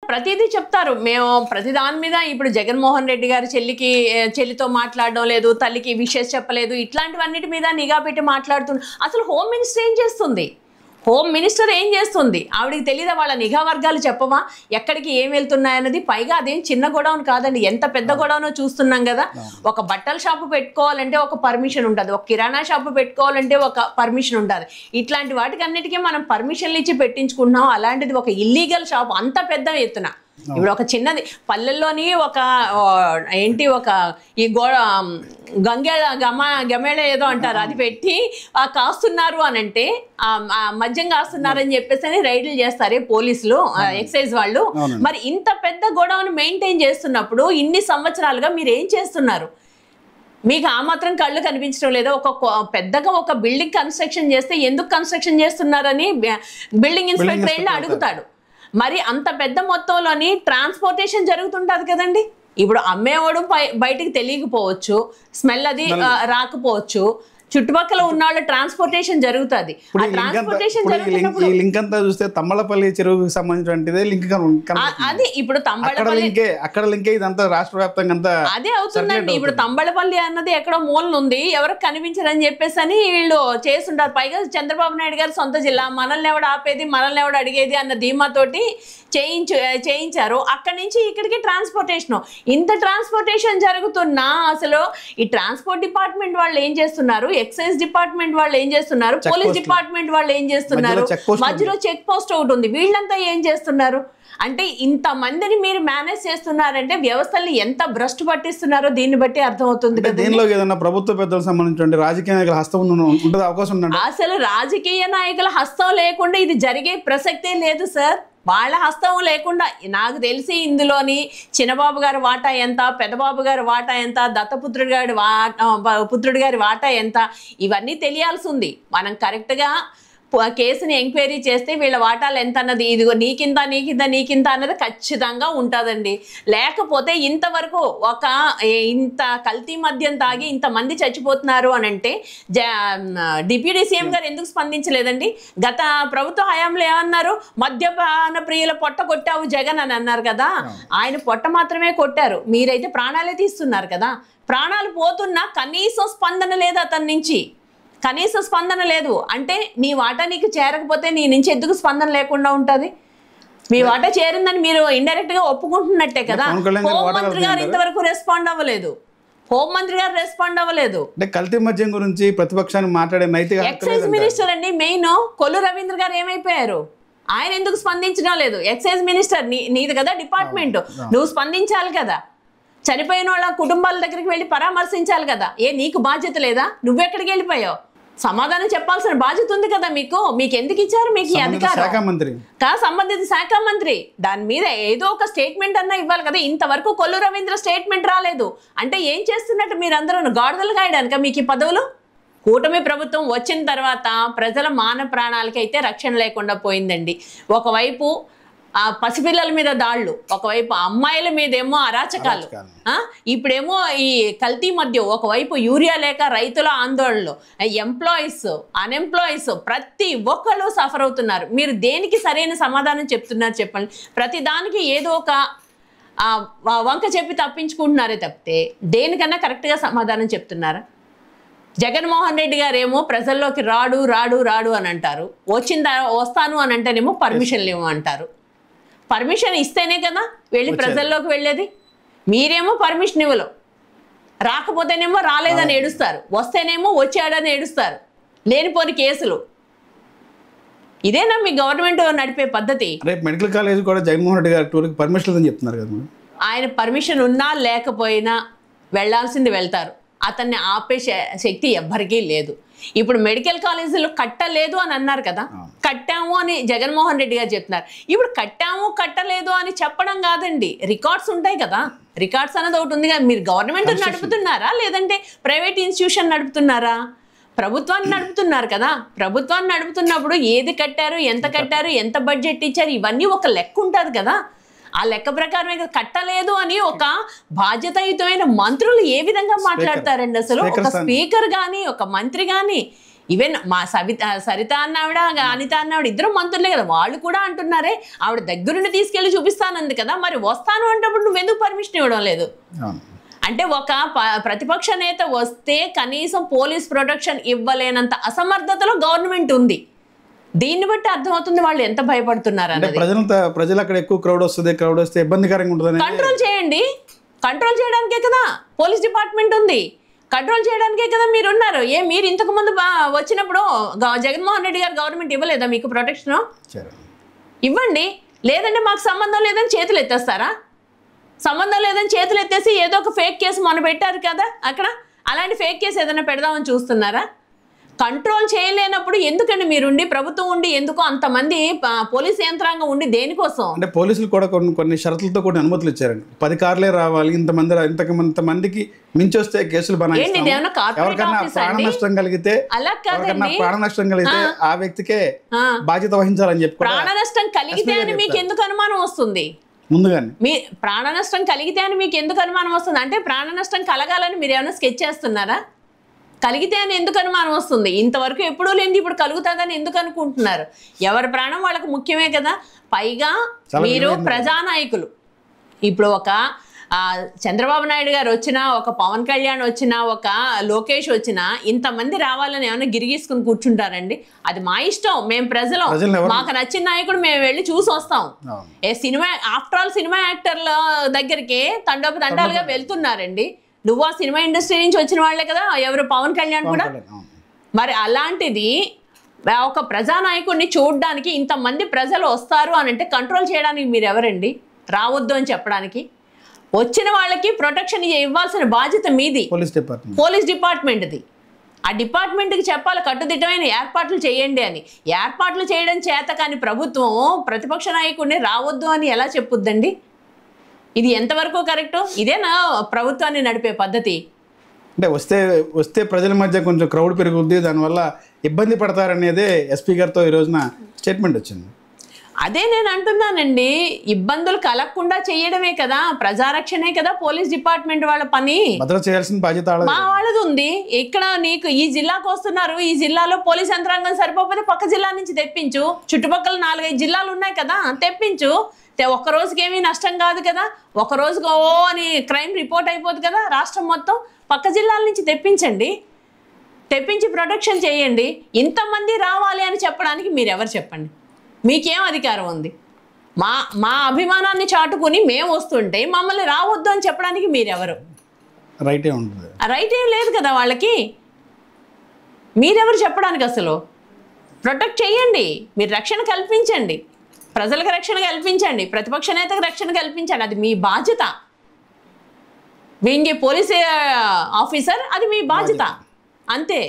ప్రతిదీ చెప్తారు. మేము ప్రతి దాని మీద ఇప్పుడు జగన్మోహన్ రెడ్డి గారి చెల్లితో మాట్లాడడం లేదు, తల్లికి విషెస్ చెప్పలేదు, ఇట్లాంటివన్నిటి మీద నిఘా పెట్టి మాట్లాడుతుంది. అసలు హోమ్ మినిస్టర్ ఏం చేస్తుంది? హోమ్ మినిస్టర్ ఏం చేస్తుంది? ఆవిడికి తెలియదా? వాళ్ళ నిఘా వర్గాలు చెప్పవా ఎక్కడికి ఏం వెళ్తున్నాయన్నది? పైగా అదేం చిన్న గొడవను కాదండి, ఎంత పెద్ద గొడవనో చూస్తున్నాం కదా. ఒక బట్టల షాపు పెట్టుకోవాలంటే ఒక పర్మిషన్ ఉంటుంది, ఒక కిరాణా షాపు పెట్టుకోవాలంటే ఒక పర్మిషన్ ఉంటుంది. ఇట్లాంటి వాటికి అన్నిటికీ మనం పర్మిషన్లు ఇచ్చి పెట్టించుకుంటున్నాం. అలాంటిది ఒక ఇల్లీగల్ షాప్ అంత పెద్ద ఎత్తున ఇప్పుడు ఒక చిన్నది పల్లెల్లోని ఒక ఈ గమేళ ఏదో అంటారు, అది పెట్టి కాస్తున్నారు అని అంటే మద్యం కాస్తున్నారని చెప్పేసి రైడ్లు చేస్తారే పోలీసులు, ఎక్సైజ్ వాళ్ళు. మరి ఇంత పెద్ద గొడవను మెయింటైన్ చేస్తున్నప్పుడు ఇన్ని సంవత్సరాలుగా మీరు ఏం చేస్తున్నారు? మీకు ఆ మాత్రం కళ్ళు కనిపించడం లేదా? పెద్దగా ఒక బిల్డింగ్ కన్స్ట్రక్షన్ చేస్తే ఎందుకు కన్స్ట్రక్షన్ చేస్తున్నారని బిల్డింగ్ ఇన్స్పెక్టర్ వెళ్ళి అడుగుతాడు. మరి అంత పెద్ద మొత్తంలోని ట్రాన్స్పోర్టేషన్ జరుగుతుంటది కదండి. ఇప్పుడు అమ్మేవాడు బయటికి తెలియకపోవచ్చు, స్మెల్ అది రాకపోవచ్చు, చుట్టుపక్కల ఉన్న వాళ్ళ ట్రాన్స్పోర్టేషన్ జరుగుతుంది. ఆ ట్రాన్స్పోర్టేషన్ జరిగినప్పుడు లింక్ అంతా చూస్తే తమ్మలపల్లి చెరువుకి సంబంధించినటువంటిదే లింక్. అది ఇప్పుడు అక్కడ లింకే ఇదంతా రాష్ట్ర వ్యాప్తంగా అంతా అదే అవుతుందండి. ఇప్పుడు తంబళపల్లి అన్నది ఎక్కడో మూలన ఉంది, ఎవరికి కనిపించరని చెప్పేసి అని వీళ్ళు చేస్తుంటారు. పైగా చంద్రబాబు నాయుడు గారు సొంత జిల్లా, మనల్ని ఎవడు ఆపేది, మనల్ని ఎవడు అడిగేది అన్న ధీమాతోటి చేయించారు. అక్కడి నుంచి ఇక్కడికి ట్రాన్స్పోర్టేషన్. ఇంత ట్రాన్స్పోర్టేషన్ జరుగుతున్నా అసలు ఈ ట్రాన్స్పోర్ట్ డిపార్ట్మెంట్ వాళ్ళు ఏం చేస్తున్నారు, ఎక్సైజ్ డిపార్ట్మెంట్ వాళ్ళు ఏం చేస్తున్నారు, పోలీస్ డిపార్ట్మెంట్ వాళ్ళు ఏం చేస్తున్నారు, మధ్యలో చెక్ పోస్ట్ ఒకటి ఉంది, వీళ్ళంతా ఏం చేస్తున్నారు? అంటే ఇంతమందిని మీరు మేనేజ్ చేస్తున్నారంటే వ్యవస్థల్ని ఎంత భ్రష్టు పట్టిస్తున్నారో దీన్ని బట్టి అర్థమవుతుంది కదా. దీనిలో ఏదైనా ప్రభుత్వ పెద్దలకు సంబంధించిన రాజకీయ నాయకుల హస్తం ఉండే అవకాశం ఉందండి? అసలు రాజకీయ నాయకుల హస్తం లేకుండా ఇది జరిగే ప్రసక్తే లేదు సార్. వాళ్ళ హస్తం లేకుండా నాకు తెలిసి ఇందులోని చిన్నబాబు గారి వాటా ఎంత, పెద్దబాబు గారి వాటా ఎంత, పుత్రుడి గారి వాటా ఎంత, ఇవన్నీ తెలియాల్సి ఉంది. మనం కరెక్ట్గా కేసుని ఎంక్వైరీ చేస్తే వీళ్ళ వాటాలు ఎంత అన్నది, ఇదిగో నీకింత అన్నది ఖచ్చితంగా ఉంటుందండి. లేకపోతే ఇంతవరకు ఇంత కల్తీ మద్యం తాగి ఇంతమంది చచ్చిపోతున్నారు అని అంటే డిప్యూటీ సీఎం గారు ఎందుకు స్పందించలేదండి? గత ప్రభుత్వ హయాంలో ఏమన్నారు? మద్యపాన ప్రియుల పొట్ట కొట్టావు జగన్ అని అన్నారు కదా. ఆయన పొట్ట మాత్రమే కొట్టారు, మీరైతే ప్రాణాలే తీస్తున్నారు కదా. ప్రాణాలు పోతున్నా కనీసం స్పందన లేదు అతని నుంచి, కనీస స్పందన లేదు. అంటే నీ వాటా నీకు చేరకపోతే నీ నుంచి ఎందుకు స్పందన లేకుండా ఉంటుంది? మీ వాటా చేరిందని మీరు ఇండైరెక్ట్ గా ఒప్పుకుంటున్నట్టే కదా. హోంమంత్రి గారు ఇంతవరకు రెస్పాండ్ అవ్వలేదు. కల్తీ మద్యం గురించి ప్రతిపక్షాన్ని మాట్లాడే నైతిక ఎక్సైజ్ మినిస్టర్ అండి మెయిన్ కొల్లు రవీంద్ర గారు ఏమైపోయారు? ఆయన ఎందుకు స్పందించడం లేదు? ఎక్సైజ్ మినిస్టర్ నీది కదా డిపార్ట్మెంట్, నువ్వు స్పందించాలి కదా. చనిపోయిన వాళ్ళ కుటుంబాల దగ్గరికి వెళ్ళి పరామర్శించాలి కదా. నీకు బాధ్యత లేదా? నువ్వెక్కడికి వెళ్ళిపోయావు? సమాధానం చెప్పాల్సిన బాధ్యత ఉంది కదా మీకు. మీకు ఎందుకు ఇచ్చారు మీకు ఈ అధికారం? సంబంధిత శాఖ మంత్రి దాని మీద ఏదో ఒక స్టేట్మెంట్ అన్నా ఇవ్వాలి కదా. ఇంతవరకు కొల్లు రవీంద్ర స్టేట్మెంట్ రాలేదు అంటే ఏం చేస్తున్నట్టు? మీరందరూ గాడిదలు కాయడానిక మీకు ఈ పదవులు? కూటమి ప్రభుత్వం వచ్చిన తర్వాత ప్రజల మాన ప్రాణాలకైతే రక్షణ లేకుండా పోయిందండి. ఒకవైపు పసిపిల్లల మీద దాళ్ళు, ఒకవైపు అమ్మాయిల మీదేమో అరాచకాలు, ఇప్పుడేమో ఈ కల్తీ మద్యం, ఒకవైపు యూరియా లేక రైతుల ఆందోళనలు, ఎంప్లాయీస్, అన్ఎంప్లాయీస్ ప్రతి ఒక్కళ్ళు సఫర్ అవుతున్నారు. మీరు దేనికి సరైన సమాధానం చెప్తున్నారు చెప్పండి? ప్రతి దానికి ఏదో ఒక వంక చెప్పి తప్పించుకుంటున్నారే తప్పితే దేనికన్నా కరెక్ట్గా సమాధానం చెప్తున్నారా? జగన్మోహన్ రెడ్డి గారేమో ప్రజల్లోకి రాడు అని అంటారు, వస్తాను అని అంటేనేమో పర్మిషన్లు ఇవ్వమంటారు. పర్మిషన్ ఇస్తేనే కదా వెళ్ళి ప్రజల్లోకి వెళ్ళేది. మీరేమో పర్మిషన్ ఇవ్వలేవు, రాకపోతేనేమో రాలేదని ఏడుస్తారు, వస్తేనేమో వచ్చాడని ఏడుస్తారు. లేనిపోని కేసులు. ఇదేనా మీ గవర్నమెంట్ నడిపే పద్ధతి? మెడికల్ కాలేజ్ కూడా జగన్మోహన్ రెడ్డి గారి టూర్కి పర్మిషన్ అని చెప్తున్నారు కదా. ఆయన పర్మిషన్ ఉన్నా లేకపోయినా వెళ్లాల్సింది వెళ్తారు. అతన్ని ఆపే శక్తి ఎవ్వరికీ లేదు. ఇప్పుడు మెడికల్ కాలేజీలు కట్టలేదు అని అన్నారు కదా, కట్టాము అని జగన్మోహన్ రెడ్డి గారు చెప్తున్నారు. ఇప్పుడు కట్టలేదు అని చెప్పడం కాదండి, రికార్డ్స్ ఉంటాయి కదా. రికార్డ్స్ అనేది ఒకటి ఉంది కదా. మీరు గవర్నమెంట్ నడుపుతున్నారా లేదంటే ప్రైవేట్ ఇన్స్టిట్యూషన్ నడుపుతున్నారా? ప్రభుత్వాన్ని నడుపుతున్నారు కదా. ప్రభుత్వాన్ని నడుపుతున్నప్పుడు ఏది కట్టారు, ఎంత బడ్జెట్ ఇచ్చారు, ఇవన్నీ ఒక లెక్క ఉంటుంది కదా. ఆ లెక్క ప్రకారమే కట్టలేదు అని ఒక బాధ్యతాయుతమైన మంత్రులు ఏ విధంగా మాట్లాడతారండి? అసలు ఒక స్పీకర్ కానీ ఒక మంత్రి కానీ ఈవెన్ మా సరిత అన్నావిడ అనిత అన్నావిడ ఇద్దరు మంత్రులే కదా, వాళ్ళు కూడా అంటున్నారే ఆవిడ దగ్గరుండి తీసుకెళ్లి చూపిస్తానంది కదా, మరి వస్తాను అంటప్పుడు నువ్వెందుకు పర్మిషన్ ఇవ్వడం లేదు? అంటే ఒక ప్రతిపక్ష నేత వస్తే కనీసం పోలీస్ ప్రొటెక్షన్ ఇవ్వలేనంత అసమర్థతలో గవర్నమెంట్ ఉంది. దీన్ని బట్టి అర్థమవుతుంది వాళ్ళు ఎంత భయపడుతున్నారు అన్నది. ప్రజలు అక్కడ ఎక్కువ క్రౌడ్ వస్తే ఇబ్బందికరంగా ఉంటుంది. కంట్రోల్ చేయండి, కంట్రోల్ చేయడానికే కదా పోలీస్ డిపార్ట్మెంట్ ఉంది, కంట్రోల్ చేయడానికే కదా మీరు ఉన్నారు. మీరు ఇంతకు ముందు వచ్చినప్పుడు జగన్మోహన్ రెడ్డి గారు గవర్నమెంట్ ఇవ్వలేదా మీకు ప్రొటెక్షన్? ఇవ్వండి. లేదంటే మాకు సంబంధం లేదని చేతులు ఎత్తేస్తారా? సంబంధం లేదని చేతులు ఎత్తేసి ఏదో ఒక ఫేక్ కేసు మొన్న పెట్టారు కదా అక్కడ, అలాంటి ఫేక్ కేసు ఏదైనా పెడదామని చూస్తున్నారా? కంట్రోల్ చేయలేనప్పుడు ఎందుకండి మీరుండి, ప్రభుత్వం ఉండి ఎందుకో అంతమంది పోలీస్ యంత్రాంగం ఉండి దేనికోసం? అంటే పోలీసులు కూడా కొన్ని షరతులతో కొన్ని అనుమతులు ఇచ్చారండి. 10 కార్లే రావాలి, ఇంతమందికి మించి వస్తే కేసులు ప్రాణ నష్టం కలిగితే ఆ వ్యక్తికే బాధ్యత వహించాలని చెప్పి. ప్రాణ నష్టం కలిగితే అని మీకు ఎందుకు అనుమానం వస్తుంది? ముందుగానే మీ ప్రాణ నష్టం కలిగితే అని మీకు ఎందుకు అనుమానం వస్తుంది? అంటే ప్రాణ నష్టం కలగాలని మీరు ఏమైనా స్కెచ్ చేస్తున్నారా? కలిగితే అని ఎందుకు అనుమానం వస్తుంది? ఇంతవరకు ఎప్పుడూ లేనిది ఇప్పుడు కలుగుతుందని ఎందుకు అనుకుంటున్నారు? ఎవరి ప్రాణం వాళ్ళకు ముఖ్యమే కదా. పైగా మీరు ప్రజానాయకులు. ఇప్పుడు ఒక చంద్రబాబు నాయుడు గారు వచ్చినా, ఒక పవన్ కళ్యాణ్ వచ్చినా, ఒక లోకేష్ వచ్చినా ఇంతమంది రావాలని ఏమైనా గిరిగీసుకుని కూర్చుంటారండి? అది మా ఇష్టం, మేము ప్రజలు, మాకు నచ్చిన నాయకుడు మేము వెళ్ళి చూసి వస్తాం. సినిమా ఆఫ్టర్ ఆల్ సినిమా యాక్టర్ల దగ్గరికి తండోపతండాలుగా వెళ్తున్నారండి. నువ్వు ఆ సినిమా ఇండస్ట్రీ నుంచి వచ్చిన వాళ్ళే కదా, ఎవరు పవన్ కళ్యాణ్ కూడా. మరి అలాంటిది ఒక ప్రజానాయకుడిని చూడడానికి ఇంతమంది ప్రజలు వస్తారు అని అంటే కంట్రోల్ చేయడానికి మీరు ఎవరండి? రావద్దు అని చెప్పడానికి. వచ్చిన వాళ్ళకి ప్రొటెక్షన్ ఇవ్వాల్సిన బాధ్యత మీది, పోలీస్ డిపార్ట్మెంట్ది. ఆ డిపార్ట్మెంట్కి చెప్పాలి కట్టుదిట్టమైన ఏర్పాట్లు చేయండి అని. ఏర్పాట్లు చేయడం చేత కానీ ప్రభుత్వం ప్రతిపక్ష నాయకుడిని రావద్దు అని ఎలా చెప్పుద్దండి? ఇది ఎంతవరకు కరెక్టు? ఇదేనా ప్రభుత్వాన్ని నడిపే పద్ధతి? అంటే వస్తే ప్రజల మధ్య కొంచెం క్రౌడ్ పెరుగుద్ది, దానివల్ల ఇబ్బంది పడతారనేదే ఎస్పీ గారితో ఈ రోజున స్టేట్మెంట్ వచ్చింది. అదే నేను అంటున్నానండి, ఇబ్బందులు కలగకుండా చేయడమే కదా, ప్రజారక్షణే కదా పోలీస్ డిపార్ట్మెంట్ వాళ్ళ పని. భద్రత చేయాల్సిన బాధ్యత మా వాళ్ళది ఉంది. ఇక్కడ నీకు ఈ జిల్లాకు వస్తున్నారు, ఈ జిల్లాలో పోలీస్ యంత్రాంగం సరిపోతే పక్క జిల్లా నుంచి తెప్పించు. చుట్టుపక్కల 4-5 జిల్లాలు ఉన్నాయి కదా, తెప్పించు. ఒక్క రోజుకి ఏమీ నష్టం కాదు కదా, ఒక రోజుకి అని క్రైమ్ రిపోర్ట్ అయిపోదు కదా. రాష్ట్రం మొత్తం పక్క జిల్లాల నుంచి తెప్పించండి, తెప్పించి ప్రొటెక్షన్ చేయండి. ఇంతమంది రావాలి అని చెప్పడానికి మీరెవరు చెప్పండి? మీకేం అధికారం ఉంది? మా అభిమానాన్ని చాటుకుని మేము వస్తుంటే మమ్మల్ని రావద్దు అని చెప్పడానికి మీరెవరు? రైటే ఉంటుంది. రైట్ ఏం లేదు కదా వాళ్ళకి. మీరెవరు చెప్పడానికి? అసలు ప్రొటెక్ట్ చేయండి, మీరు రక్షణ కల్పించండి, ప్రజలకు రక్షణ కల్పించండి, ప్రతిపక్ష నేతకు రక్షణ కల్పించండి. అది మీ బాధ్యత. బీయింగ్ ఏ పోలీస్ ఆఫీసర్ అది మీ బాధ్యత, అంతే.